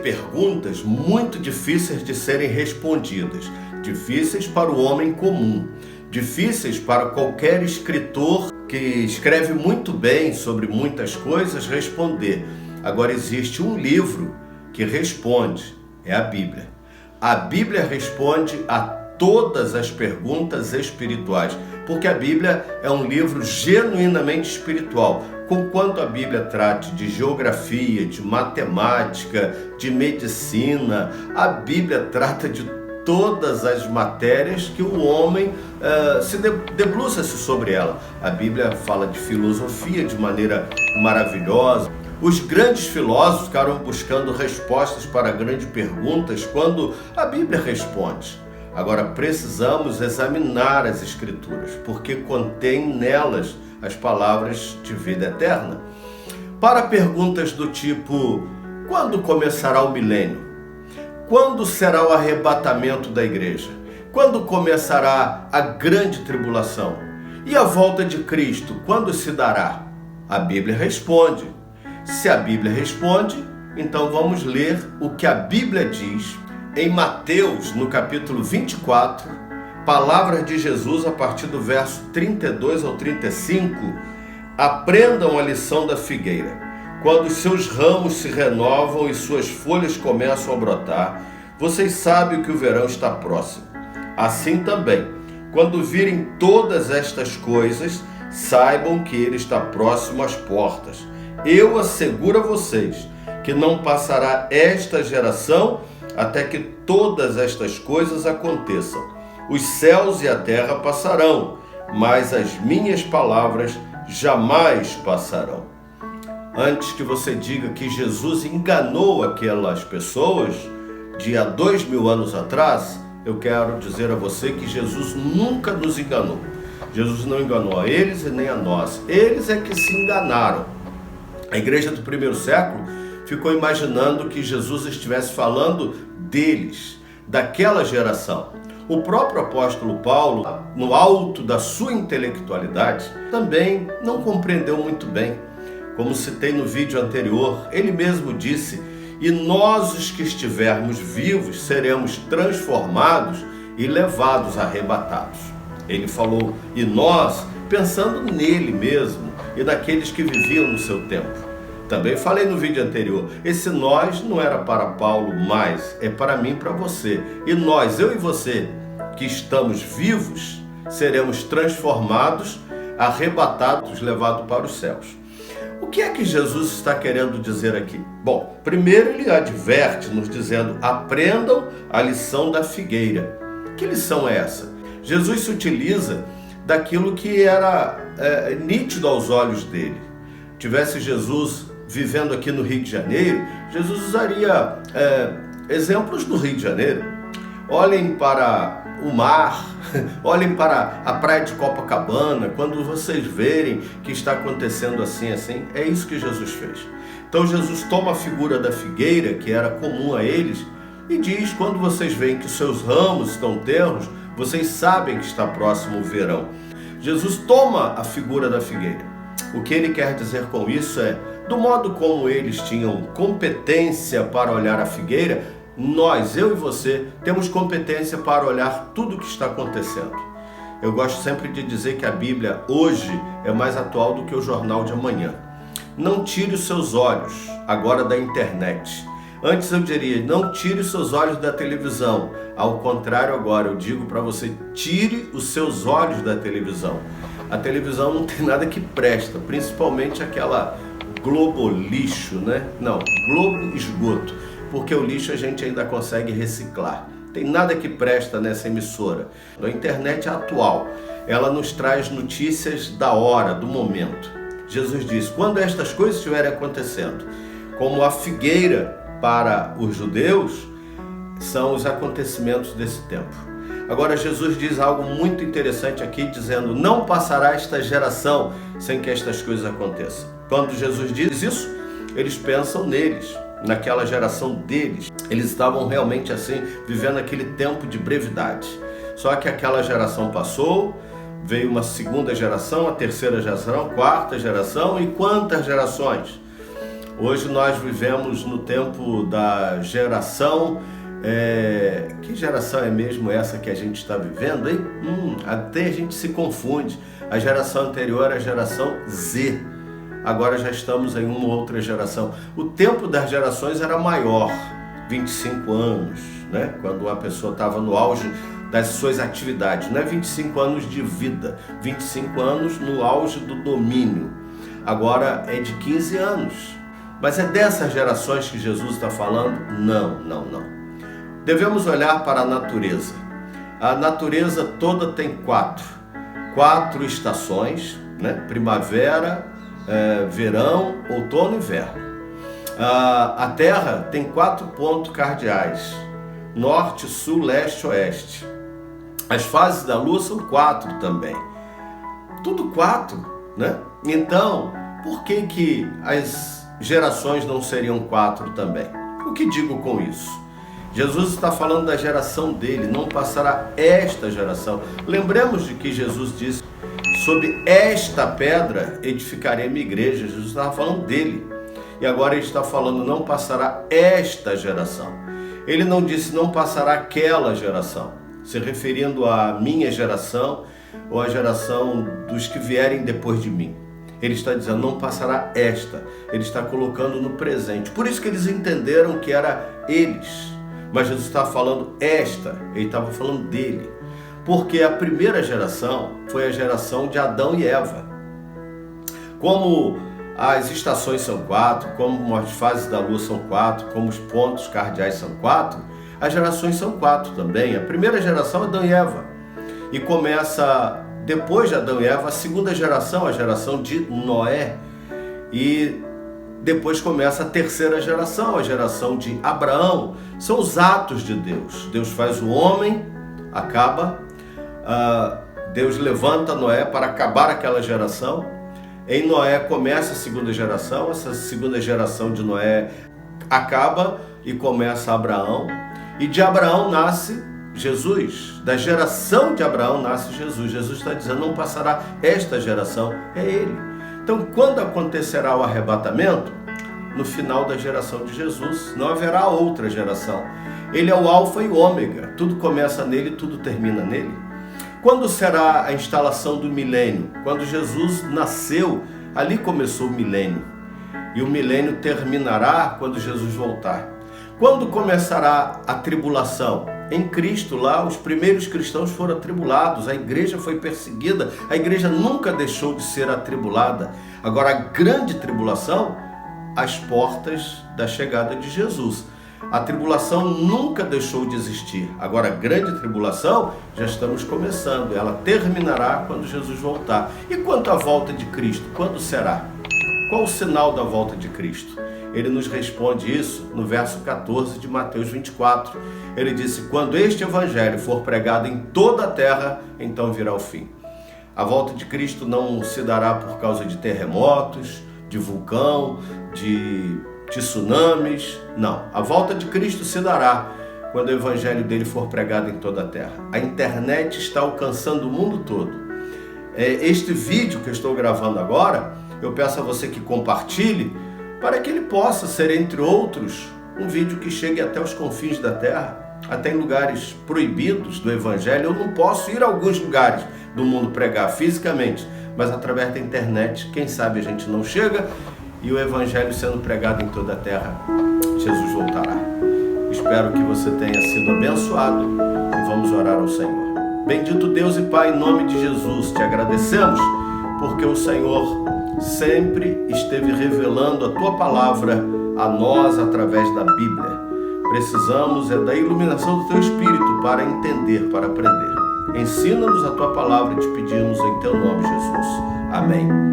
perguntas muito difíceis de serem respondidas, difíceis para o homem comum, difíceis para qualquer escritor que escreve muito bem sobre muitas coisas responder. Agora existe um livro que responde, é a Bíblia. A Bíblia responde a todas as perguntas espirituais, porque a Bíblia é um livro genuinamente espiritual. Conquanto a Bíblia trate de geografia, de matemática, de medicina, a Bíblia trata de todas as matérias que o homem se debruça-se sobre ela. A Bíblia fala de filosofia de maneira maravilhosa. Os grandes filósofos ficaram buscando respostas para grandes perguntas quando a Bíblia responde. Agora precisamos examinar as Escrituras, porque contém nelas as palavras de vida eterna. Para perguntas do tipo: quando começará o milênio? Quando será o arrebatamento da igreja? Quando começará a grande tribulação? E a volta de Cristo, quando se dará? A Bíblia responde. Se a Bíblia responde, então vamos ler o que a Bíblia diz em Mateus, no capítulo 24, palavras de Jesus a partir do verso 32 ao 35. Aprendam a lição da figueira. Quando os seus ramos se renovam e suas folhas começam a brotar, vocês sabem que o verão está próximo. Assim também, quando virem todas estas coisas, saibam que ele está próximo às portas. Eu asseguro a vocês que não passará esta geração até que todas estas coisas aconteçam. Os céus e a terra passarão, mas as minhas palavras jamais passarão. Antes que você diga que Jesus enganou aquelas pessoas de há 2000 anos atrás, eu quero dizer a você que Jesus nunca nos enganou. Jesus não enganou a eles e nem a nós. Eles é que se enganaram. A igreja do primeiro século ficou imaginando que Jesus estivesse falando deles, daquela geração. O próprio apóstolo Paulo, no alto da sua intelectualidade, também não compreendeu muito bem. Como citei no vídeo anterior, ele mesmo disse: e nós, os que estivermos vivos, seremos transformados e levados, arrebatados. Ele falou e nós, pensando nele mesmo e naqueles que viviam no seu tempo. Também falei no vídeo anterior, esse nós não era para Paulo mais, é para mim e para você. E nós, eu e você, que estamos vivos, seremos transformados, arrebatados, levados para os céus. O que é que Jesus está querendo dizer aqui? Bom, primeiro ele adverte nos dizendo: aprendam a lição da figueira. Que lição é essa? Jesus se utiliza daquilo que era nítido aos olhos dele. Tivesse Jesus vivendo aqui no Rio de Janeiro, Jesus usaria exemplos do Rio de Janeiro. Olhem para o mar, olhem para a praia de Copacabana, quando vocês verem que está acontecendo assim, é isso que Jesus fez. Então Jesus toma a figura da figueira, que era comum a eles, e diz: quando vocês veem que seus ramos estão tenros, vocês sabem que está próximo o verão. Jesus toma a figura da figueira. O que ele quer dizer com isso é: do modo como eles tinham competência para olhar a figueira, nós, eu e você, temos competência para olhar tudo o que está acontecendo. Eu gosto sempre de dizer que a Bíblia hoje é mais atual do que o jornal de amanhã. Não tire os seus olhos agora da internet. Antes eu diria: não tire os seus olhos da televisão. Ao contrário, agora eu digo para você: tire os seus olhos da televisão. A televisão não tem nada que presta, principalmente aquela Globo lixo, né? Não, Globo esgoto, porque o lixo a gente ainda consegue reciclar. Tem nada que presta nessa emissora. A internet é atual, ela nos traz notícias da hora, do momento. Jesus diz: quando estas coisas estiverem acontecendo, como a figueira para os judeus, são os acontecimentos desse tempo. Agora Jesus diz algo muito interessante aqui, dizendo: não passará esta geração sem que estas coisas aconteçam. Quando Jesus diz isso, eles pensam neles, naquela geração deles. Eles estavam realmente assim, vivendo aquele tempo de brevidade. Só que aquela geração passou, veio uma segunda geração, a terceira geração, a quarta geração, e quantas gerações? Hoje nós vivemos no tempo da geração... que geração é mesmo essa que a gente está vivendo, hein? Até a gente se confunde. A geração anterior é a geração Z. Agora já estamos em uma outra geração. O tempo das gerações era maior, 25 anos, né? Quando a pessoa estava no auge das suas atividades. Não é 25 anos de vida, 25 anos no auge do domínio. Agora é de 15 anos. Mas é dessas gerações que Jesus está falando? Não. Devemos olhar para a natureza. A natureza toda tem quatro estações, né? Primavera, verão, outono e inverno. A Terra tem 4 pontos cardeais: norte, sul, leste, oeste. As fases da Lua são 4 também. Tudo 4, né? Então, por que as gerações não seriam 4 também? O que digo com isso? Jesus está falando da geração dele, não passará esta geração. Lembremos de que Jesus disse: sobre esta pedra edificarei minha igreja. Jesus estava falando dele. E agora ele está falando: não passará esta geração. Ele não disse: não passará aquela geração, se referindo à minha geração ou à geração dos que vierem depois de mim. Ele está dizendo: não passará esta. Ele está colocando no presente. Por isso que eles entenderam que era eles. Mas Jesus estava falando esta, ele estava falando dele. Porque a primeira geração foi a geração de Adão e Eva. Como as estações são 4, como as fases da lua são 4, como os pontos cardeais são 4, as gerações são 4 também. A primeira geração é Adão e Eva. E começa, depois de Adão e Eva, a segunda geração, a geração de Noé. E depois começa a terceira geração, a geração de Abraão. São os atos de Deus. Deus faz o homem, acaba. Deus levanta Noé para acabar aquela geração. Em Noé começa a segunda geração. Essa segunda geração de Noé acaba e começa Abraão. E de Abraão nasce Jesus. Da geração de Abraão nasce Jesus. Jesus está dizendo: não passará esta geração, é ele. Então, quando acontecerá o arrebatamento? No final da geração de Jesus. Não haverá outra geração. Ele é o alfa e o ômega. Tudo começa nele, tudo termina nele. Quando será a instalação do milênio? Quando Jesus nasceu, ali começou o milênio. E o milênio terminará quando Jesus voltar. Quando começará a tribulação? Em Cristo, lá, os primeiros cristãos foram atribulados, a igreja foi perseguida, a igreja nunca deixou de ser atribulada. Agora, a grande tribulação, às portas da chegada de Jesus. A tribulação nunca deixou de existir. Agora, a grande tribulação, já estamos começando. Ela terminará quando Jesus voltar. E quanto à volta de Cristo, quando será? Qual o sinal da volta de Cristo? Ele nos responde isso no verso 14 de Mateus 24. Ele disse: quando este evangelho for pregado em toda a terra, então virá o fim. A volta de Cristo não se dará por causa de terremotos, de vulcão, de tsunamis. Não, a volta de Cristo se dará quando o evangelho dele for pregado em toda a terra. A internet está alcançando o mundo todo. Este vídeo que eu estou gravando agora, eu peço a você que compartilhe, para que ele possa ser, entre outros, um vídeo que chegue até os confins da terra, até em lugares proibidos do evangelho. Eu não posso ir a alguns lugares do mundo pregar fisicamente, mas através da internet, quem sabe a gente não chega, e o evangelho sendo pregado em toda a terra, Jesus voltará. Espero que você tenha sido abençoado e vamos orar ao Senhor. Bendito Deus e Pai, em nome de Jesus, te agradecemos porque o Senhor sempre esteve revelando a Tua palavra a nós através da Bíblia. Precisamos da iluminação do Teu Espírito para entender, para aprender. Ensina-nos a Tua palavra e te pedimos em Teu nome, Jesus. Amém.